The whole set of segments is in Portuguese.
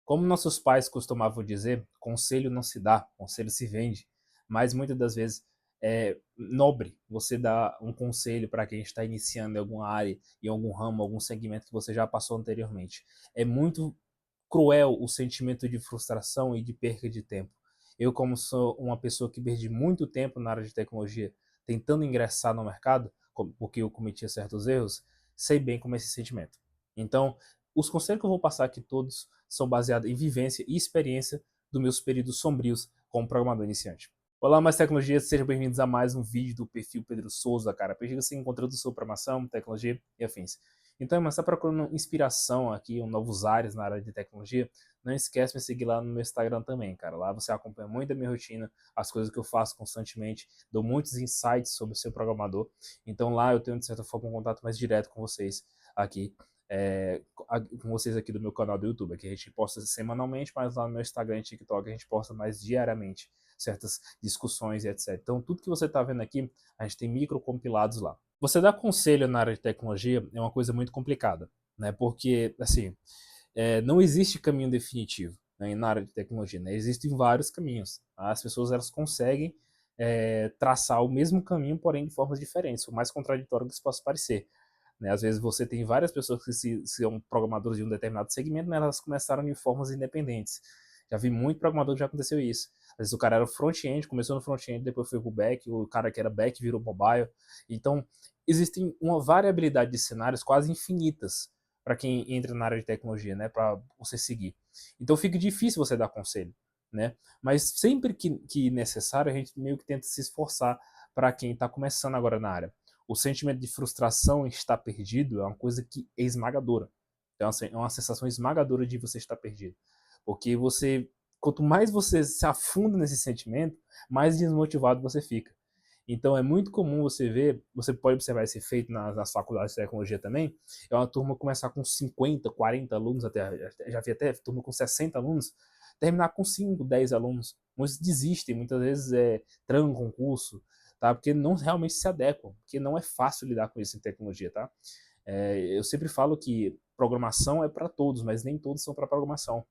Como nossos pais costumavam dizer, conselho não se dá, conselho se vende. Mas muitas das vezes é nobre você dar um conselho para quem está iniciando em alguma área, em algum ramo, algum segmento que você já passou anteriormente. É muito cruel o sentimento de frustração e de perca de tempo. Eu, como sou uma pessoa que perdi muito tempo na área de tecnologia, tentando ingressar no mercado, porque eu cometia certos erros, sei bem como é esse sentimento. Então, os conselhos que eu vou passar aqui todos são baseados em vivência e experiência dos meus períodos sombrios como programador iniciante. Olá, mais tecnologias, sejam bem-vindos a mais um vídeo do perfil Pedro Souza, cara. Perfil assim, conteúdo sobre programação, tecnologia e afins. Então, mas está procurando inspiração aqui, novos áreas na área de tecnologia, não esquece de me seguir lá no meu Instagram também, cara. Lá você acompanha muito da minha rotina, as coisas que eu faço constantemente, dou muitos insights sobre o seu programador. Então lá eu tenho, de certa forma, um contato mais direto com vocês aqui com vocês aqui do meu canal do YouTube. Aqui a gente posta semanalmente, mas lá no meu Instagram e TikTok a gente posta mais diariamente certas discussões e etc. Então tudo que você está vendo aqui, a gente tem micro compilados lá. Você dar conselho na área de tecnologia é uma coisa muito complicada, né? Porque, assim, não existe caminho definitivo, né, na área de tecnologia, né? Existem vários caminhos. Tá? As pessoas elas conseguem traçar o mesmo caminho, porém de formas diferentes, por mais contraditório que isso possa parecer. Né? Às vezes você tem várias pessoas que são programadores de um determinado segmento, mas elas começaram de formas independentes. Já vi muito programador que já aconteceu isso. Às vezes o cara era front-end, começou no front-end, depois foi pro back, o cara que era back virou mobile. Então, existem uma variabilidade de cenários quase infinitas para quem entra na área de tecnologia, né, para você seguir. Então fica difícil você dar conselho, né? Mas sempre que necessário, a gente meio que tenta se esforçar para quem está começando agora na área. O sentimento de frustração em estar perdido é uma coisa que é esmagadora. É uma sensação esmagadora de você estar perdido. Porque quanto mais você se afunda nesse sentimento, mais desmotivado você fica. Então é muito comum você ver, você pode observar esse efeito nas faculdades de tecnologia também, é uma turma começar com 50, 40 alunos, já vi até turma com 60 alunos, terminar com 5, 10 alunos. Muitos desistem, muitas vezes trancam o curso, tá? Porque não realmente se adequam, porque não é fácil lidar com isso em tecnologia, tá? Eu sempre falo que programação é para todos, mas nem todos são para programação,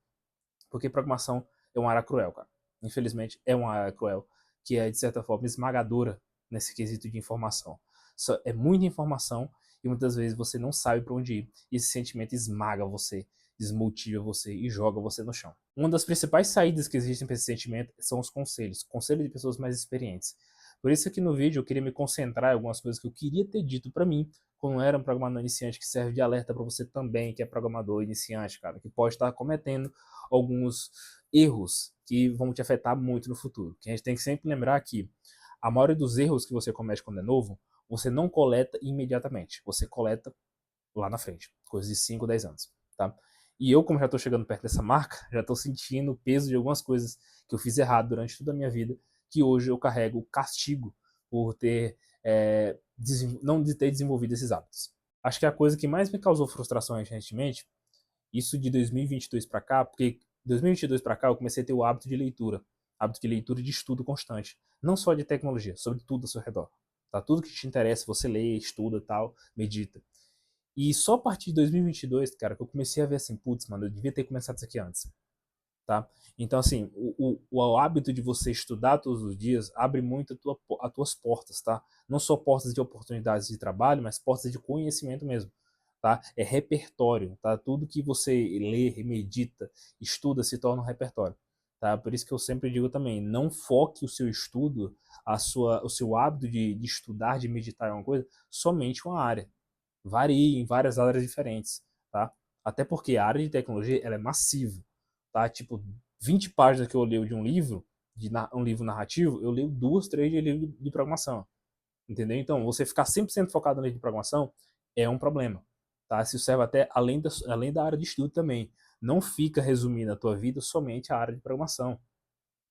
porque programação é uma área cruel, cara. Infelizmente, é uma área cruel, que é, de certa forma, esmagadora nesse quesito de informação. É muita informação e muitas vezes você não sabe para onde ir. E esse sentimento esmaga você, desmotiva você e joga você no chão. Uma das principais saídas que existem para esse sentimento são os conselhos. Conselhos de pessoas mais experientes. Por isso aqui no vídeo eu queria me concentrar em algumas coisas que eu queria ter dito para mim quando eu era um programador iniciante, que serve de alerta para você também, que é programador iniciante, cara, que pode estar cometendo alguns erros que vão te afetar muito no futuro. Que a gente tem que sempre lembrar que a maioria dos erros que você comete quando é novo, você não coleta imediatamente, você coleta lá na frente, coisas de 5, 10 anos, tá? E eu, como já estou chegando perto dessa marca, já estou sentindo o peso de algumas coisas que eu fiz errado durante toda a minha vida, que hoje eu carrego o castigo por não ter desenvolvido esses hábitos. Acho que a coisa que mais me causou frustração recentemente, isso de 2022 para cá, porque 2022 para cá eu comecei a ter o hábito de leitura e de estudo constante, não só de tecnologia, sobre tudo ao seu redor. Tá? Tudo que te interessa, você lê, estuda, tal, medita. E só a partir de 2022, cara, que eu comecei a ver assim, putz, mano, eu devia ter começado isso aqui antes, tá? Então, assim, o hábito de você estudar todos os dias abre muito as tuas portas, tá? Não só portas de oportunidades de trabalho, mas portas de conhecimento mesmo, tá? É repertório, tá? Tudo que você lê, medita, estuda se torna um repertório, tá? Por isso que eu sempre digo também, não foque o seu estudo, o seu hábito de estudar, de meditar em uma coisa, somente uma área. Varie em várias áreas diferentes, tá? Até porque a área de tecnologia ela é massiva, tá? Tipo, 20 páginas que eu leio de um livro, um livro narrativo, eu leio 2, 3 de livro de programação, entendeu? Então, você ficar 100% focado no livro de programação é um problema, tá? Isso serve até além da área de estudo também. Não fica resumindo a tua vida somente a área de programação,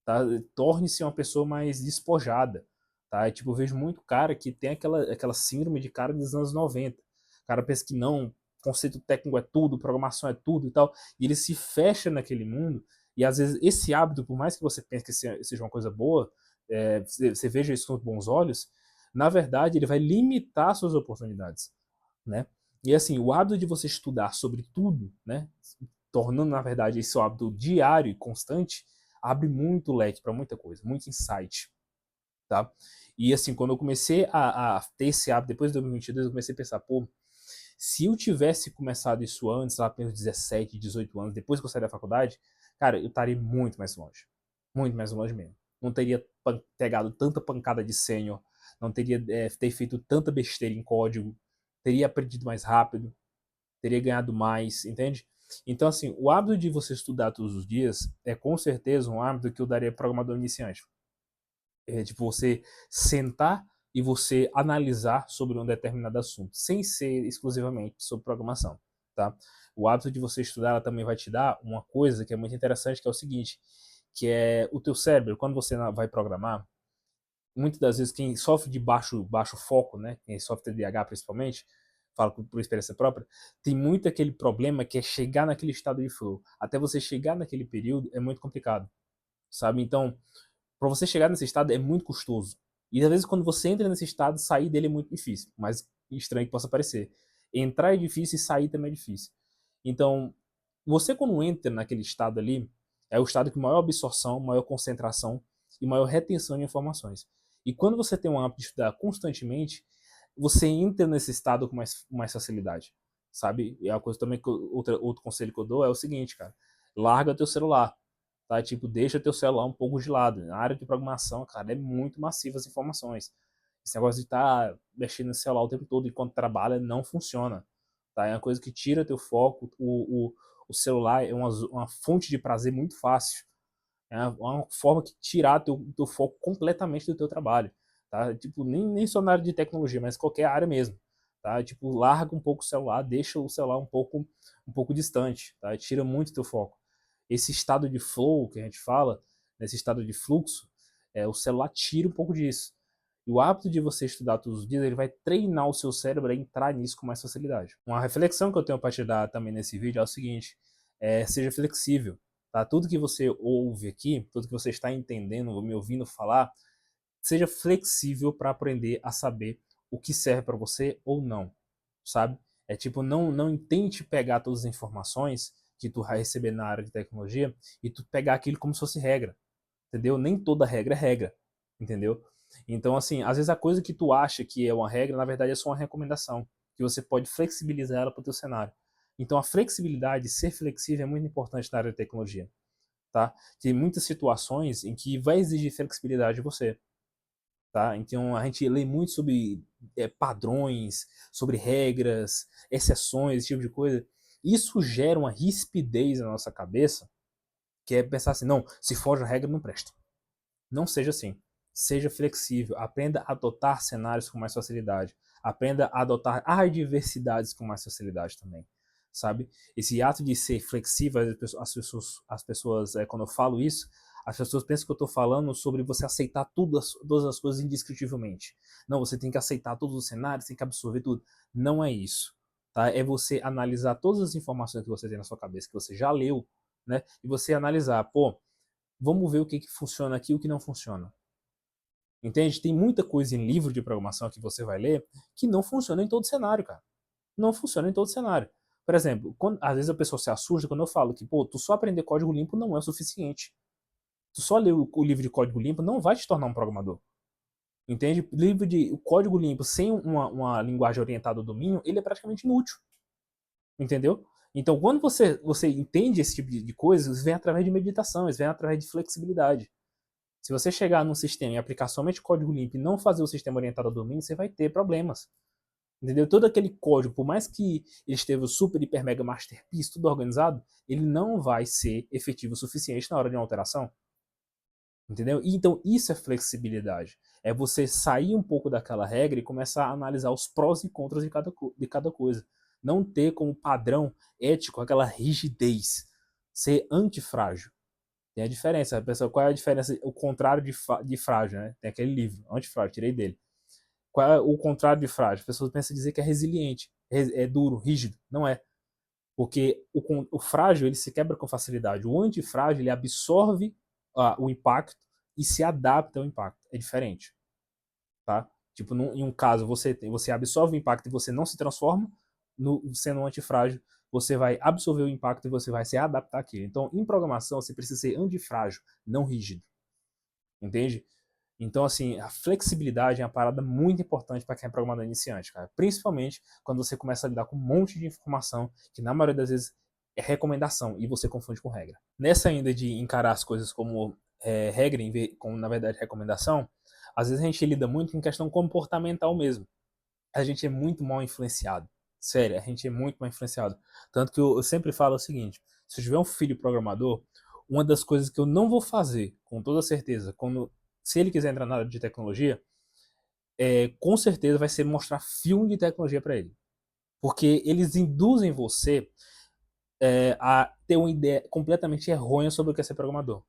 tá? Torne-se uma pessoa mais despojada, tá? Tipo, eu vejo muito cara que tem aquela síndrome de cara dos anos 90. O cara pensa que não, conceito técnico é tudo, programação é tudo e tal, e ele se fecha naquele mundo, e às vezes esse hábito, por mais que você pense que seja uma coisa boa, você veja isso com bons olhos, na verdade ele vai limitar suas oportunidades, né? E assim, o hábito de você estudar sobre tudo, né? tornando, na verdade, esse hábito diário e constante, abre muito leque para muita coisa, muito insight, tá? E assim, quando eu comecei a ter esse hábito, depois de 2022, eu comecei a pensar, pô, se eu tivesse começado isso antes, lá pelos 17, 18 anos, depois que eu saí da faculdade, cara, eu estaria muito mais longe. Muito mais longe mesmo. Não teria pegado tanta pancada de sênior, não teria ter feito tanta besteira em código, teria aprendido mais rápido, teria ganhado mais, entende? Então, assim, o hábito de você estudar todos os dias é com certeza um hábito que eu daria para programador iniciante. É tipo você sentar e você analisar sobre um determinado assunto, sem ser exclusivamente sobre programação, tá? O hábito de você estudar ela também vai te dar uma coisa que é muito interessante, que é o seguinte, que é o teu cérebro, quando você vai programar, muitas das vezes quem sofre de baixo foco, né, quem sofre de TDAH principalmente, falo por experiência própria, tem muito aquele problema que é chegar naquele estado de flow. Até você chegar naquele período é muito complicado, sabe? Então, para você chegar nesse estado é muito custoso. E às vezes quando você entra nesse estado, sair dele é muito difícil. Mais estranho que possa parecer. Entrar é difícil e sair também é difícil. Então, você quando entra naquele estado ali, é o estado com maior absorção, maior concentração e maior retenção de informações. E quando você tem um hábito de estudar constantemente, você entra nesse estado com mais facilidade, sabe? E a coisa também que outro conselho que eu dou é o seguinte, cara, larga teu celular, tá? Tipo, deixa teu celular um pouco de lado. Na área de programação, cara, é muito massiva as informações. Esse negócio de estar mexendo no celular o tempo todo enquanto trabalha não funciona, tá? É uma coisa que tira teu foco. O celular é uma fonte de prazer muito fácil. É uma forma que tirar teu foco completamente do teu trabalho, tá? Tipo, nem só na área de tecnologia, mas qualquer área mesmo, tá? Tipo, larga um pouco o celular, deixa o celular um pouco distante, tá? Tira muito teu foco. Esse estado de flow que a gente fala, nesse estado de fluxo, o celular tira um pouco disso. E o hábito de você estudar todos os dias, ele vai treinar o seu cérebro a entrar nisso com mais facilidade. Uma reflexão que eu tenho para te dar também nesse vídeo é o seguinte, seja flexível. Tá? Tudo que você ouve aqui, tudo que você está entendendo, me ouvindo falar, seja flexível para aprender a saber o que serve para você ou não, sabe? É tipo, não tente pegar todas as informações que tu vai receber na área de tecnologia e tu pegar aquilo como se fosse regra, entendeu? Nem toda regra é regra, entendeu? Então, assim, às vezes a coisa que tu acha que é uma regra, na verdade é só uma recomendação, que você pode flexibilizar ela para o teu cenário. Então, a flexibilidade, ser flexível é muito importante na área de tecnologia, tá? Tem muitas situações em que vai exigir flexibilidade de você, tá? Então, a gente lê muito sobre padrões, sobre regras, exceções, esse tipo de coisa. Isso gera uma rispidez na nossa cabeça, que é pensar assim, não, se foge a regra não presta. Não seja assim. Seja flexível, aprenda a adotar cenários com mais facilidade, aprenda a adotar adversidades com mais facilidade também, sabe? Esse ato de ser flexível, as pessoas quando eu falo isso, as pessoas pensam que eu estou falando sobre você aceitar todas as coisas indescritivelmente. Não, você tem que aceitar todos os cenários, tem que absorver tudo. Não é isso, tá? É você analisar todas as informações que você tem na sua cabeça, que você já leu, né? E você analisar, pô, vamos ver o que funciona aqui e o que não funciona. Entende? Tem muita coisa em livro de programação que você vai ler que não funciona em todo cenário, cara. Não funciona em todo cenário. Por exemplo, às vezes a pessoa se assusta quando eu falo que, pô, tu só aprender código limpo não é o suficiente. Tu só ler o livro de código limpo não vai te tornar um programador. Entende? O código limpo sem uma linguagem orientada ao domínio, ele é praticamente inútil. Entendeu? Então, quando você entende esse tipo de coisas, vem através de meditação, vem através de flexibilidade. Se você chegar num sistema e aplicar somente código limpo e não fazer o sistema orientado ao domínio, você vai ter problemas. Entendeu? Todo aquele código, por mais que ele esteja super, hiper, mega masterpiece, tudo organizado, ele não vai ser efetivo o suficiente na hora de uma alteração. Entendeu? E, então, isso é flexibilidade. É você sair um pouco daquela regra e começar a analisar os prós e contras de cada coisa. Não ter como padrão ético aquela rigidez. Ser antifrágil. Tem a diferença. Pessoal, qual é a diferença? O contrário de frágil, né? Tem aquele livro, Antifrágil, tirei dele. Qual é o contrário de frágil? As pessoas pensam em dizer que é resiliente, é duro, rígido. Não é. Porque o frágil ele se quebra com facilidade. O antifrágil ele absorve o impacto e se adapta ao impacto. É diferente. Tá? Tipo, em um caso, você absorve o impacto e você não se transforma, sendo um antifrágil, você vai absorver o impacto e você vai se adaptar àquilo. Então, em programação, você precisa ser antifrágil, não rígido. Entende? Então, assim, a flexibilidade é uma parada muito importante para quem é programador iniciante, cara. Principalmente quando você começa a lidar com um monte de informação que, na maioria das vezes, é recomendação e você confunde com regra. Nessa ainda de encarar as coisas como regra, como, na verdade, recomendação, às vezes a gente lida muito com questão comportamental mesmo. A gente é muito mal influenciado. Sério, a gente é muito mal influenciado. Tanto que eu sempre falo o seguinte: se eu tiver um filho programador, uma das coisas que eu não vou fazer, com toda certeza, se ele quiser entrar na área de tecnologia, com certeza vai ser mostrar filme de tecnologia para ele. Porque eles induzem você a ter uma ideia completamente errônea sobre o que é ser programador.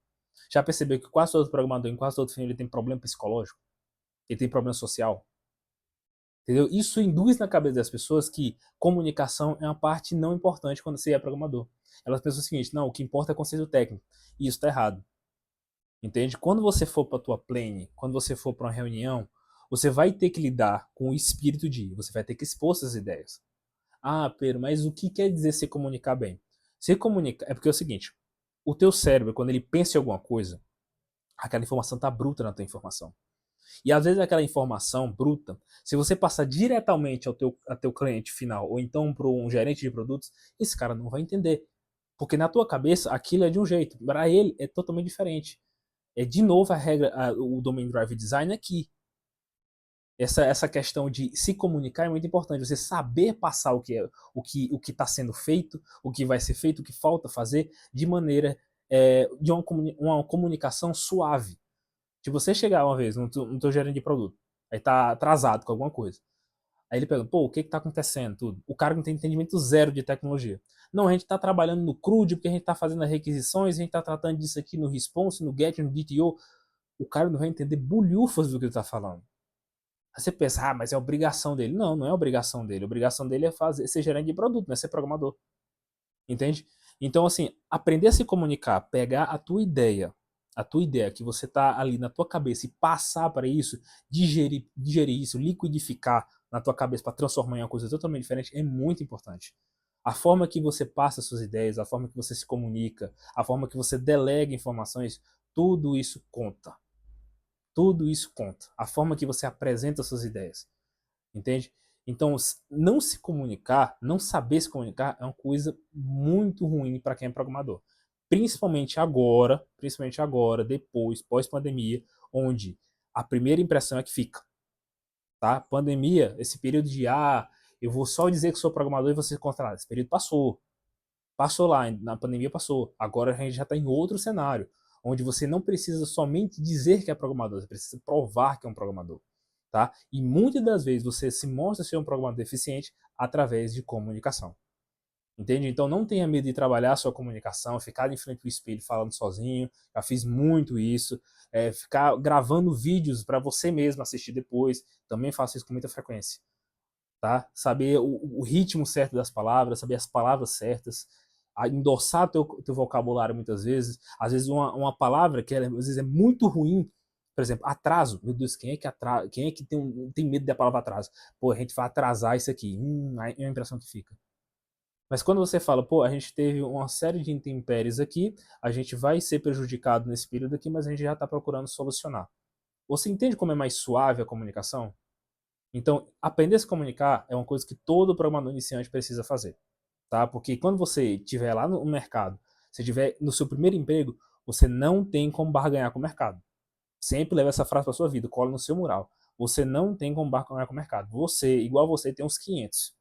Já percebeu que quase todo programador, em quase todo filme, ele tem problema psicológico? Ele tem problema social? Entendeu? Isso induz na cabeça das pessoas que comunicação é uma parte não importante quando você é programador. Elas pensam o seguinte: não, o que importa é conceito técnico. E isso está errado. Entende? Quando você for para a tua plane, quando você for para uma reunião, você vai ter que lidar com o espírito você vai ter que expor essas ideias. Ah, Pedro, mas o que quer dizer se comunicar bem? Se comunicar, é porque é o seguinte: o teu cérebro, quando ele pensa em alguma coisa, aquela informação tá bruta na tua informação. E às vezes aquela informação bruta, se você passar diretamente ao teu cliente final ou então para um gerente de produtos, esse cara não vai entender. Porque na tua cabeça aquilo é de um jeito, para ele é totalmente diferente. É de novo a regra, o Domain Drive Design aqui. Essa questão de se comunicar é muito importante. Você saber passar o que está sendo feito, o que vai ser feito, o que falta fazer, de maneira de uma comunicação suave. Se você chegar uma vez no teu gerente de produto, aí tá atrasado com alguma coisa, aí ele pergunta, pô, o que que tá acontecendo, tudo? O cara não tem entendimento zero de tecnologia. Não, a gente tá trabalhando no CRUD, porque a gente tá fazendo as requisições, a gente tá tratando disso aqui no response, no get, no DTO. O cara não vai entender bolhufas do que ele tá falando. Aí você pensa, mas é obrigação dele. Não, não é obrigação dele. A obrigação dele é ser gerente de produto, não é ser programador. Entende? Então, assim, aprender a se comunicar, pegar a tua ideia que você tá ali na tua cabeça e passar para isso, digerir isso, liquidificar na tua cabeça para transformar em uma coisa totalmente diferente é muito importante. A forma que você passa suas ideias, a forma que você se comunica, a forma que você delega informações, tudo isso conta. Tudo isso conta. A forma que você apresenta suas ideias. Entende? Então, não se comunicar, não saber se comunicar é uma coisa muito ruim para quem é programador. Principalmente agora, depois, pós-pandemia, onde a primeira impressão é que fica, tá? Pandemia, esse período de eu vou só dizer que sou programador e você contratar. Esse período passou. Passou lá, na pandemia passou. Agora a gente já está em outro cenário, onde você não precisa somente dizer que é programador, você precisa provar que é um programador. Tá? E muitas das vezes você se mostra ser um programador eficiente através de comunicação. Entende? Então não tenha medo de trabalhar a sua comunicação, ficar em frente ao espelho falando sozinho. Já fiz muito isso. Ficar gravando vídeos para você mesmo assistir depois. Também faço isso com muita frequência. Tá? Saber o ritmo certo das palavras, saber as palavras certas, endossar teu vocabulário muitas vezes. Às vezes uma palavra que às vezes é muito ruim, por exemplo, atraso. Meu Deus, quem é que tem medo da palavra atraso? Pô, a gente vai atrasar isso aqui. Aí é a impressão que fica. Mas quando você fala, pô, a gente teve uma série de intempéries aqui, a gente vai ser prejudicado nesse período aqui, mas a gente já está procurando solucionar. Você entende como é mais suave a comunicação? Então, aprender a se comunicar é uma coisa que todo programador iniciante precisa fazer, tá? Porque quando você estiver lá no mercado, se estiver no seu primeiro emprego, você não tem como barganhar com o mercado. Sempre leva essa frase para sua vida, cola no seu mural. Você não tem como barganhar com o mercado. Você, igual você, tem uns 500.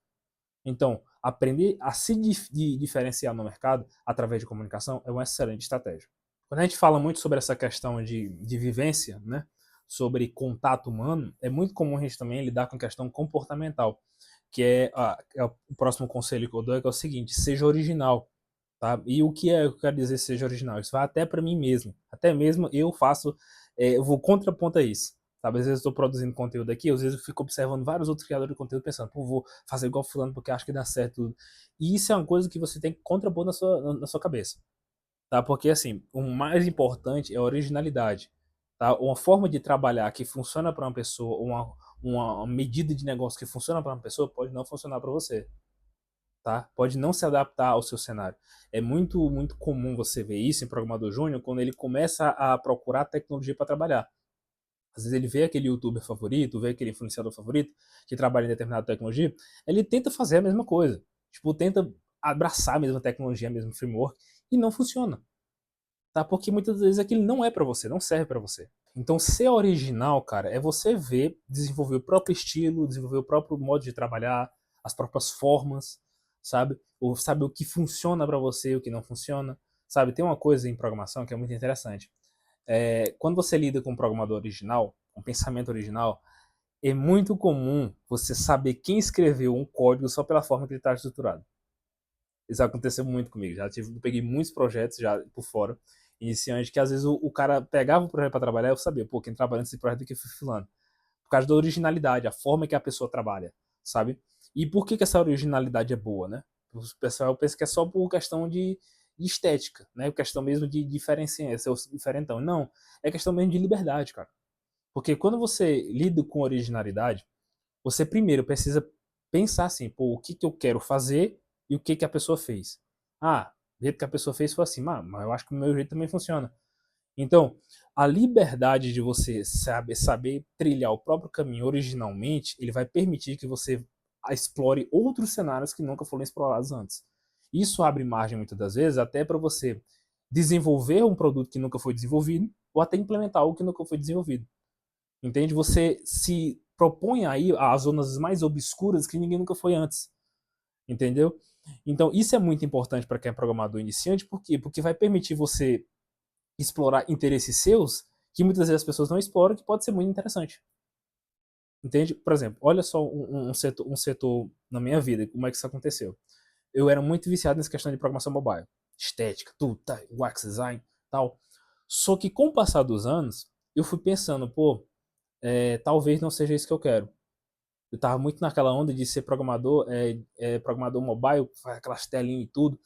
Então, aprender a se diferenciar no mercado através de comunicação é uma excelente estratégia. Quando a gente fala muito sobre essa questão de vivência, né, sobre contato humano, é muito comum a gente também lidar com a questão comportamental, que é o próximo conselho que eu dou, é, que é o seguinte: seja original. Tá? E o que eu quero dizer seja original? Isso vai até para mim mesmo. Até mesmo eu faço, eu vou contraponto a isso. Sabe? Às vezes eu estou produzindo conteúdo aqui, às vezes eu fico observando vários outros criadores de conteúdo pensando, pô, vou fazer igual fulano porque acho que dá certo. E isso é uma coisa que você tem que contrapor na sua cabeça. Tá? Porque assim, o mais importante é a originalidade, tá? Uma forma de trabalhar que funciona para uma pessoa, uma medida de negócio que funciona para uma pessoa pode não funcionar para você. tá? Pode não se adaptar ao seu cenário. É muito comum você ver isso em programador júnior quando ele começa a procurar tecnologia para trabalhar. Às vezes ele vê aquele youtuber favorito, vê aquele influenciador favorito que trabalha em determinada tecnologia, ele tenta fazer a mesma coisa. Tipo, tenta abraçar a mesma tecnologia, a mesma framework, e não funciona. Tá? Porque muitas vezes aquilo não é para você, não serve para você. Então, ser original, cara, é você ver, desenvolver o próprio estilo, desenvolver o próprio modo de trabalhar, as próprias formas, sabe? Ou saber o que funciona para você e o que não funciona. Sabe, tem uma coisa em programação que é muito interessante. Quando você lida com um programador original, um pensamento original, é muito comum você saber quem escreveu um código só pela forma que ele está estruturado. Isso aconteceu muito comigo. Peguei muitos projetos já por fora, iniciante, que às vezes o cara pegava o projeto para trabalhar, eu sabia, pô, quem trabalha nesse projeto aqui foi fulano. Por causa da originalidade, a forma que a pessoa trabalha, sabe? E por que essa originalidade é boa, né? O pessoal pensa que é só por questão de estética, né? Questão mesmo de diferenciar, ser diferentão. Não, é questão mesmo de liberdade, cara. Porque quando você lida com originalidade, você primeiro precisa pensar assim, pô, o que eu quero fazer e o que a pessoa fez. Ah, o jeito que a pessoa fez foi assim, mas eu acho que o meu jeito também funciona. Então, a liberdade de você saber trilhar o próprio caminho originalmente, ele vai permitir que você explore outros cenários que nunca foram explorados antes. Isso abre margem, muitas das vezes, até para você desenvolver um produto que nunca foi desenvolvido ou até implementar algo que nunca foi desenvolvido. Entende? Você se propõe aí as zonas mais obscuras que ninguém nunca foi antes. Entendeu? Então, isso é muito importante para quem é programador iniciante, por quê? Porque vai permitir você explorar interesses seus que muitas vezes as pessoas não exploram, que pode ser muito interessante. Entende? Por exemplo, olha só um setor na minha vida, como é que isso aconteceu. Eu era muito viciado nessa questão de programação mobile. Estética, tudo, tá, UX design, tal. Só que com o passar dos anos, eu fui pensando, pô, talvez não seja isso que eu quero. Eu tava muito naquela onda de ser programador mobile, faz aquelas telinhas e tudo.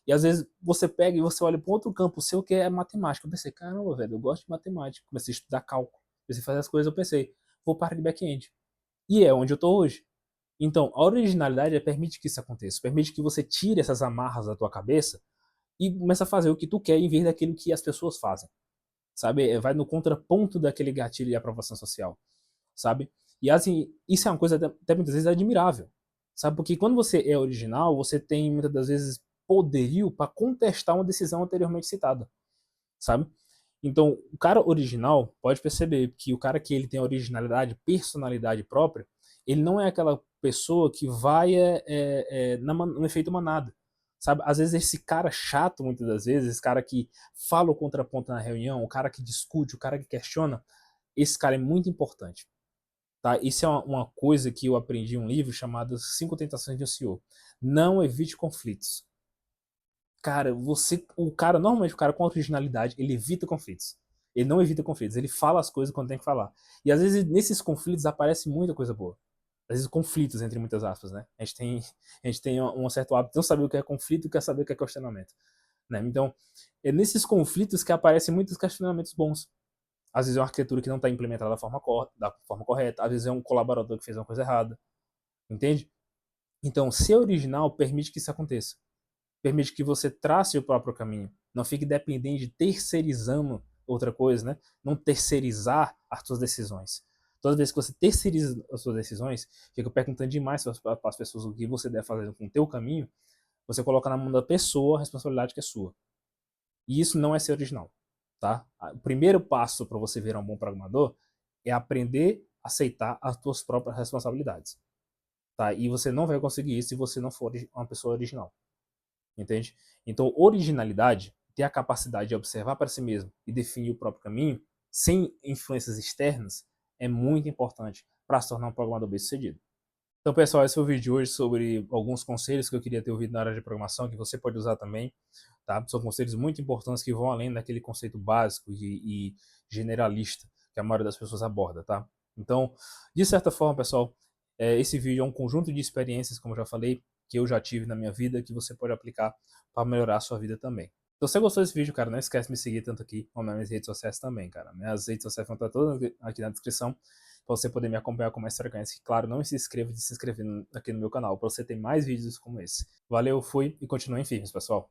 E às vezes você pega e você olha para outro campo seu que é matemática. Eu pensei, caramba, velho, eu gosto de matemática. Comecei a estudar cálculo, comecei a fazer as coisas, eu pensei, vou para de back-end. E é onde eu tô hoje. Então, a originalidade permite que isso aconteça, permite que você tire essas amarras da tua cabeça e comece a fazer o que tu quer em vez daquilo que as pessoas fazem, sabe? Vai no contraponto daquele gatilho de aprovação social, sabe? E assim, isso é uma coisa até muitas vezes admirável, sabe? Porque quando você é original, você tem muitas das vezes poderio para contestar uma decisão anteriormente citada, sabe? Então, o cara original pode perceber que o cara que ele tem originalidade, personalidade própria, ele não é aquela pessoa que vai no efeito manada, sabe? Às vezes esse cara chato, muitas das vezes, esse cara que fala o contraponto na reunião, o cara que discute, o cara que questiona, esse cara é muito importante. Tá? Isso é uma coisa que eu aprendi em um livro chamado Cinco Tentações de um CEO. Não evite conflitos. Cara, normalmente o cara com originalidade, ele evita conflitos. Ele não evita conflitos, ele fala as coisas quando tem que falar. E às vezes nesses conflitos aparece muita coisa boa. Às vezes conflitos, entre muitas aspas, né? A gente tem um certo hábito de não saber o que é conflito e quer saber o que é questionamento. Né? Então, é nesses conflitos que aparecem muitos questionamentos bons. Às vezes é uma arquitetura que não está implementada da forma correta, às vezes é um colaborador que fez uma coisa errada, entende? Então, ser original permite que isso aconteça. Permite que você trace o próprio caminho. Não fique dependente de terceirizando outra coisa, né? Não terceirizar as suas decisões. Toda vez que você terceiriza as suas decisões, fica perguntando demais para as pessoas o que você deve fazer com o teu caminho, você coloca na mão da pessoa a responsabilidade que é sua. E isso não é ser original, tá? O primeiro passo para você virar um bom programador é aprender a aceitar as suas próprias responsabilidades, tá? E você não vai conseguir isso se você não for uma pessoa original, entende? Então, originalidade, ter a capacidade de observar para si mesmo e definir o próprio caminho, sem influências externas, é muito importante para se tornar um programador bem-sucedido. Então, pessoal, esse foi o vídeo de hoje sobre alguns conselhos que eu queria ter ouvido na área de programação, que você pode usar também, tá? São conselhos muito importantes que vão além daquele conceito básico e generalista que a maioria das pessoas aborda, tá? Então, de certa forma, pessoal, esse vídeo é um conjunto de experiências, como eu já falei, que eu já tive na minha vida, que você pode aplicar para melhorar a sua vida também. Então, se você gostou desse vídeo, cara, não esquece de me seguir tanto aqui como nas minhas redes sociais também, cara. Minhas redes sociais vão estar todas aqui na descrição. para você poder me acompanhar com mais frequência. E, claro, não se inscreva de se inscrever aqui no meu canal, para você ter mais vídeos como esse. Valeu, fui e continuem firmes, pessoal.